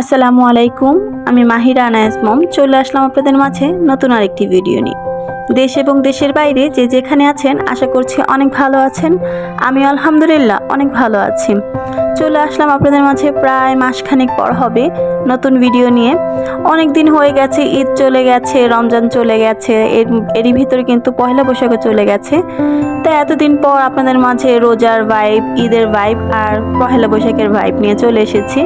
আসসালামু আলাইকুম। আমি মাহিরা আনায়াস মম চলে আসলাম আপনাদের মাঝে নতুন আরেকটি ভিডিও নিয়ে। দেশ এবং দেশের বাইরে যে যেখানে আছেন আশা করছি অনেক ভালো আছেন। আমি আলহামদুলিল্লাহ অনেক ভালো আছি। চলে আসলাম আপনাদের মাঝে প্রায় মাসখানেক পর হবে নতুন ভিডিও নিয়ে। অনেক দিন হয়ে গেছে, ঈদ চলে গেছে, রমজান চলে গেছে, এরই ভিতরে কিন্তু পয়লা বৈশাখও চলে গেছে। তাই এতদিন পর আপনাদের মাঝে রোজার ভাইব, ঈদের ভাইব আর পয়লা বৈশাখের ভাইব নিয়ে চলে এসেছি।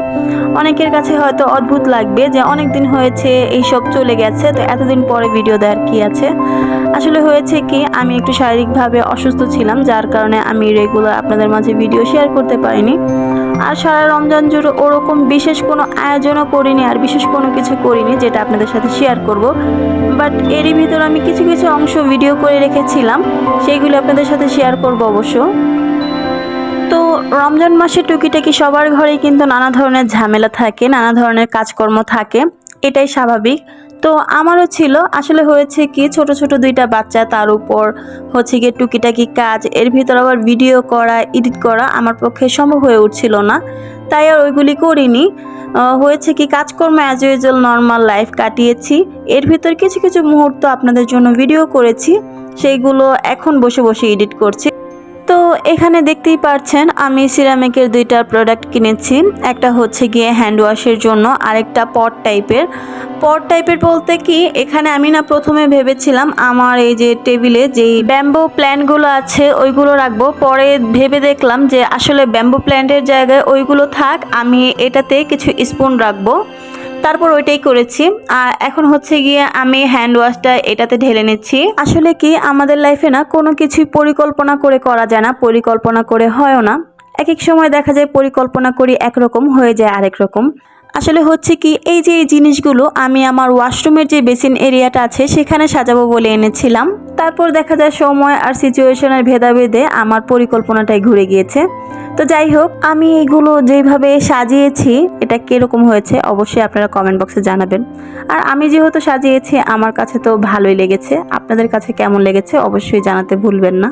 অনেকের কাছে হয়তো অদ্ভুত লাগবে যে অনেক দিন হয়েছে এইসব চলে গেছে, তো এতদিন পরে ভিডিও দেওয়ার কি আছে। আসলে হয়েছে কি, আমি একটু শারীরিকভাবে অসুস্থ ছিলাম, যার কারণে আমি রেগুলার আপনাদের মাঝে ভিডিও শেয়ার করতে পারিনি। আর সারা রমজান জুড়ে ওরকম বিশেষ কোনো আয়োজনও করিনি, আর বিশেষ কোনো কিছু করিনি যেটা আপনাদের সাথে শেয়ার করব। বাট এরই ভিতর আমি কিছু কিছু অংশ ভিডিও করে রেখেছিলাম, সেইগুলো আপনাদের সাথে শেয়ার করব অবশ্য। তো রমজান মাসে টুকিটাকি সবার ঘরেই কিন্তু নানা ধরনের ঝামেলা থাকে, নানা ধরনের কাজকর্ম থাকে, এটাই স্বাভাবিক। তো আমারও ছিল। আসলে হয়েছে কি, ছোট ছোট দুইটা বাচ্চা, তার উপর হচ্ছে গিয়ে টুকিটাকি কাজ, এর ভিতর আবার ভিডিও করা, এডিট করা আমার পক্ষে সম্ভব হয়ে উঠছিল না, তাই আর ওইগুলি করিনি। হয়েছে কি, কাজকর্ম অ্যাজ ইউজুয়াল নর্মাল লাইফ কাটিয়েছি। এর ভিতর কিছু কিছু মুহূর্ত আপনাদের জন্য ভিডিও করেছি, সেইগুলো এখন বসে বসে এডিট করছি। তো এখানে দেখতেই পাচ্ছেন আমি সিরামিকের দুইটা প্রোডাক্ট কিনেছি। একটা হচ্ছে গিয়ে হ্যান্ড ওয়াশের জন্য, আরেকটা পট টাইপের বলতে কি, এখানে আমি না প্রথমে ভেবেছিলাম আমার এই যে টেবিলে যেই ব্যাম্বো প্ল্যান্টগুলো আছে ওইগুলো রাখবো। পরে ভেবে দেখলাম যে আসলে ব্যাম্বো প্ল্যান্টের জায়গায় ওইগুলো থাক, আমি এটাতে কিছু স্পুন রাখবো। তারপর ওইটাই করেছি। আর এখন হচ্ছে গিয়ে আমি হ্যান্ড ওয়াশটা এটাতে ঢেলে নিচ্ছি। আসলে কি, আমাদের লাইফে না কোনো কিছুই পরিকল্পনা করে করা যায় না, পরিকল্পনা করে হয়ও না। এক এক সময় দেখা যায় পরিকল্পনা করি একরকম, হয়ে যায় আরেক রকম। আসলে হচ্ছে কি, এই যে এই জিনিসগুলো আমি আমার ওয়াশরুমের যে বেসিন এরিয়াটা আছে সেখানে সাজাবো বলে এনেছিলাম। তারপর দেখা যায় সময় আর সিচুয়েশনের ভেদাভেদে আমার পরিকল্পনাটাই ঘুরে গিয়েছে। তো যাই হোক, আমি এগুলো যেভাবে সাজিয়েছি এটা কিরকম হয়েছে অবশ্যই আপনারা কমেন্ট বক্সে জানাবেন। আর আমি যেহেতু সাজিয়েছি আমার কাছে তো ভালোই লেগেছে, আপনাদের কাছে কেমন লেগেছে অবশ্যই জানাতে ভুলবেন না।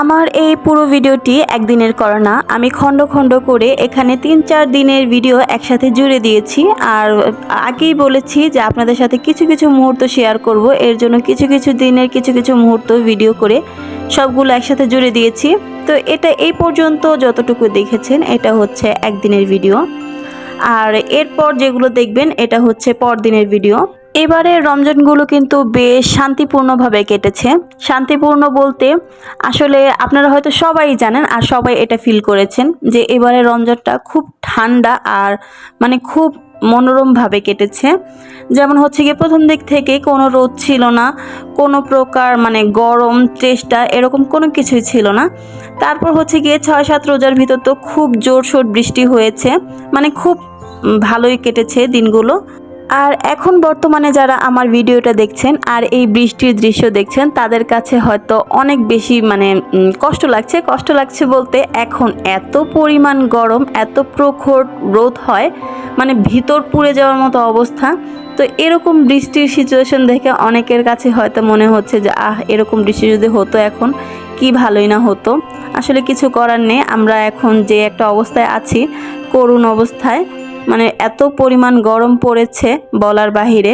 আমার এই পুরো ভিডিওটি একদিনের করা না, আমি খণ্ড খণ্ড করে এখানে 3-4 দিনের ভিডিও একসাথে জুড়ে দিয়েছি। আর আগেই বলেছি যে আপনাদের সাথে কিছু কিছু মুহূর্ত শেয়ার করব, এর জন্য কিছু কিছু দিনের কিছু কিছু মুহূর্ত ভিডিও করে সবগুলো একসাথে জুড়ে দিয়েছি। তো এটা এই পর্যন্ত যতটুকু দেখেছেন এটা হচ্ছে একদিনের ভিডিও, আর এরপর যেগুলো দেখবেন এটা হচ্ছে পরদিনের ভিডিও। এবারে রমজানগুলো কিন্তু বেশ শান্তিপূর্ণভাবে কেটেছে। শান্তিপূর্ণ বলতে আসলে আপনারা হয়তো সবাই জানেন আর সবাই এটা ফিল করেছেন যে এবারে রমজানটা খুব ঠান্ডা আর মানে খুব মনোরমভাবে কেটেছে। যেমন হচ্ছে গিয়ে প্রথম দিক থেকে কোনো রোদ ছিল না, কোনো প্রকার মানে গরম চেষ্টা এরকম কোনো কিছুই ছিল না। তারপর হচ্ছে গিয়ে 6-7 রোজার ভিতর তো খুব জোরসোর বৃষ্টি হয়েছে, মানে খুব ভালোই কেটেছে দিনগুলো। আর এখন বর্তমানে যারা আমার ভিডিওটা দেখছেন আর এই বৃষ্টির দৃশ্য দেখছেন তাদের কাছে হয়তো অনেক বেশি মানে কষ্ট লাগছে বলতে, এখন এত পরিমাণ গরম, এত প্রখর রোদ হয়, মানে ভিতর পুড়ে যাওয়ার মতো অবস্থা। তো এরকম বৃষ্টির সিচুয়েশন দেখে অনেকের কাছে হয়তো মনে হচ্ছে যে এরকম বৃষ্টি যদি হতো এখন কি ভালোই না হতো। আসলে কিছু করার নেই, আমরা এখন যে একটা অবস্থায় আছি, করুণ অবস্থায়, মানে এত পরিমাণ গরম পড়েছে বলার বাহিরে।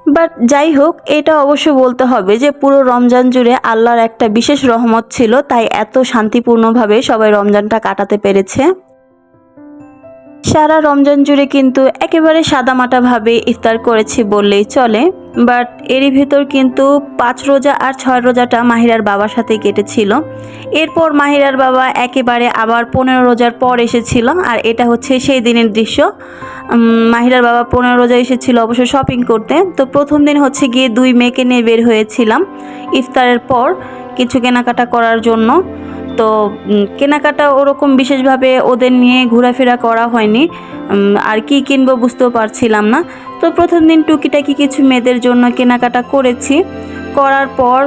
বাট যাই হোক, এটা অবশ্য বলতে হবে যে পুরো রমজান জুড়ে আল্লাহর একটা বিশেষ রহমত ছিল, তাই এত শান্তিপূর্ণভাবে সবাই রমজানটা কাটাতে পেরেছে। সারা রমজান জুড়ে কিন্তু একেবারে সাদামাটাভাবে ইফতার করেছি বললেই চলে। বাট এরই ভিতর কিন্তু 5 রোজা আর 6 রোজাটা মাহিরার বাবার সাথে কেটেছিল। এরপর মাহিরার বাবা একেবারে আবার 15 রোজার পর এসেছিল, আর এটা হচ্ছে সেই দিনের দৃশ্য। মাহিরার বাবা 15 রোজা এসেছিল অবশ্য শপিং করতে। তো প্রথম দিন হচ্ছে গিয়ে 2 মেয়েকে নিয়ে বের হয়েছিলাম ইফতারের পর কিছু কেনাকাটা করার জন্য। তো কেনাকাটা ওরকম বিশেষভাবে ওদের নিয়ে ঘোরাফেরা করা হয়নি, আর কি কিনবো বুঝতেও পারছিলাম না। তো প্রথম দিন টুকিটাকি কিছু মেয়েদের জন্য কেনাকাটা করেছি, করার পর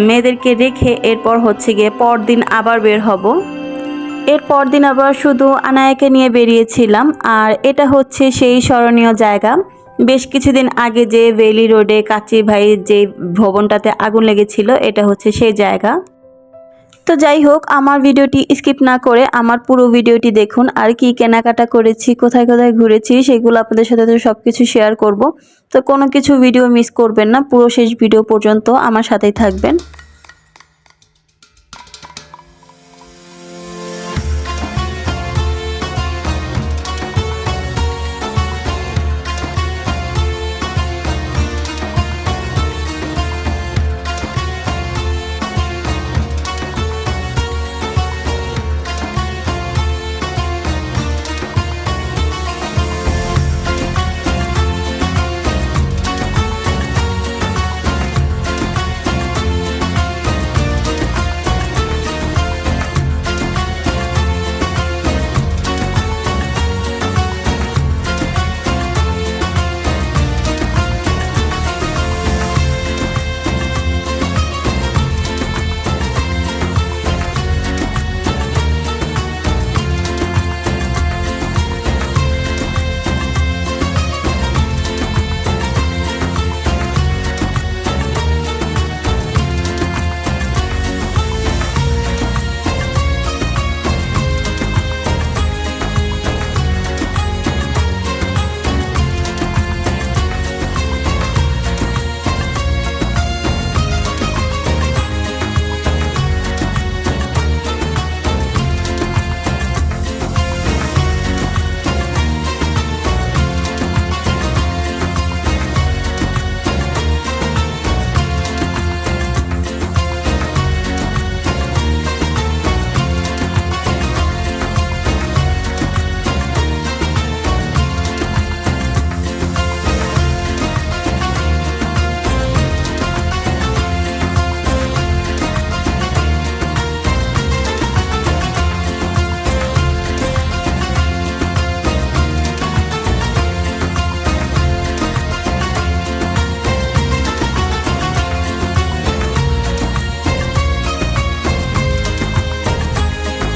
মেয়েদেরকে রেখে এরপর হচ্ছে গিয়ে পরদিন আবার বের হব। এর পরদিন আবার শুধু আনায়াকে নিয়ে বেরিয়েছিলাম, আর এটা হচ্ছে সেই স্মরণীয় জায়গা। বেশ কিছুদিন আগে যে ভেলি রোডে কাচি ভাইয়ের যে ভবনটাতে আগুন লেগেছিল এটা হচ্ছে সেই জায়গা। তো যাই হোক, আমার ভিডিওটি স্কিপ না করে আমার পুরো ভিডিওটি দেখুন। আর কি কেনাকাটা করেছি, কোথায় কোথায় ঘুরেছি, সেগুলো আপনাদের সাথে তো সব কিছু শেয়ার করব। তো কোনো কিছু ভিডিও মিস করবেন না, পুরো শেষ ভিডিও পর্যন্ত আমার সাথেই থাকবেন।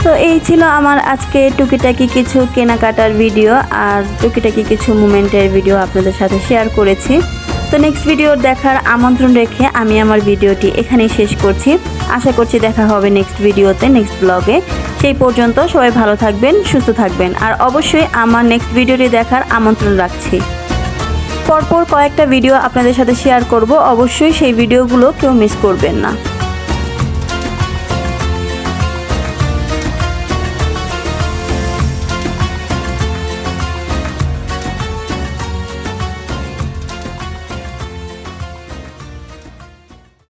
তো এই ছিল আমার আজকে টুকিটাকি কিছু কেনাকাটার ভিডিও আর টুকিটাকি কিছু মোমেন্টের ভিডিও আপনাদের সাথে শেয়ার করেছি। তো নেক্সট ভিডিও দেখার আমন্ত্রণ রেখে আমি আমার ভিডিওটি এখানেই শেষ করছি। আশা করছি দেখা হবে নেক্সট ভিডিওতে, নেক্সট ব্লগে। সেই পর্যন্ত সবাই ভালো থাকবেন, সুস্থ থাকবেন, আর অবশ্যই আমার নেক্সট ভিডিওটি দেখার আমন্ত্রণ রাখছি। পরপর কয়েকটা ভিডিও আপনাদের সাথে শেয়ার করব, অবশ্যই সেই ভিডিওগুলো কেউ মিস করবেন না।